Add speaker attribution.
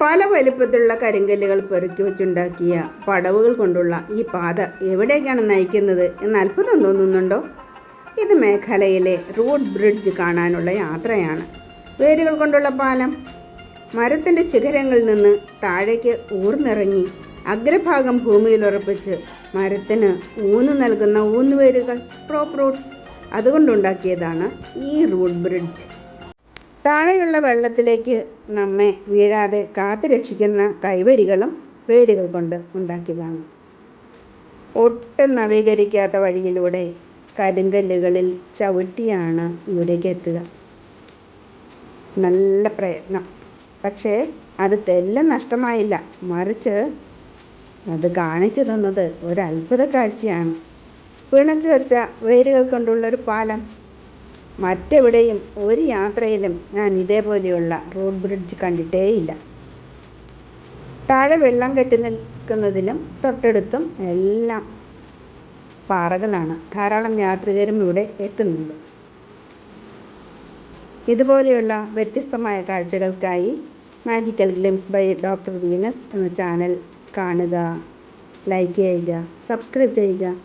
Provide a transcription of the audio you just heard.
Speaker 1: പല വലിപ്പത്തിലുള്ള കരിങ്കല്ലുകൾ പെറുക്കി വെച്ചുണ്ടാക്കിയ പടവുകൾ കൊണ്ടുള്ള ഈ പാത എവിടേക്കാണ് നയിക്കുന്നത് എന്ന് അത്ഭുതം തോന്നുന്നുണ്ടോ? ഇത് മേഘാലയയിലെ റൂട്ട് ബ്രിഡ്ജ് കാണാനുള്ള യാത്രയാണ്. വേരുകൾ കൊണ്ടുള്ള പാലം. മരത്തിൻ്റെ ശിഖരങ്ങളിൽ നിന്ന് താഴേക്ക് ഊർന്നിറങ്ങി അഗ്രഭാഗം ഭൂമിയിൽ ഉറപ്പിച്ച് മരത്തിന് ഊന്നു നൽകുന്ന ഊന്നുവേരുകൾ, ക്രോപ്പ് റൂട്ട്സ്, അതുകൊണ്ടുണ്ടാക്കിയതാണ് ഈ റൂട്ട് ബ്രിഡ്ജ്. താഴെയുള്ള വെള്ളത്തിലേക്ക് നമ്മെ വീഴാതെ കാത്തു രക്ഷിക്കുന്ന കൈവരികളും വേരുകൾ കൊണ്ട് ഉണ്ടാക്കിയതാണ്. ഒട്ടും നവീകരിക്കാത്ത വഴിയിലൂടെ കരിങ്കല്ലുകളിൽ ചവിട്ടിയാണ് ഇവിടേക്ക് എത്തുക. നല്ല പ്രയത്നം. പക്ഷേ അത് തെല്ലും നഷ്ടമായില്ല. മറിച്ച് അത് കാണിച്ചു തന്നത് ഒരു അത്ഭുത കാഴ്ചയാണ്. പിണച്ചു വെച്ച വേരുകൾ കൊണ്ടുള്ളൊരു പാലം. മറ്റെവിടെയും ഒരു യാത്രയിലും ഞാൻ ഇതേപോലെയുള്ള റോഡ് ബ്രിഡ്ജ് കണ്ടിട്ടേയില്ല. താഴെ വെള്ളം കെട്ടി നിൽക്കുന്നതിനും തൊട്ടടുത്തും എല്ലാം പാറകളാണ്. ധാരാളം യാത്രികരും ഇവിടെ എത്തുന്നുണ്ട്. ഇതുപോലെയുള്ള വ്യത്യസ്തമായ കാഴ്ചകൾക്കായി magical glimpse by doctor Venus എന്ന ചാനൽ കാണുക, ലൈക്ക് ചെയ്യുക, സബ്സ്ക്രൈബ് ചെയ്യുക.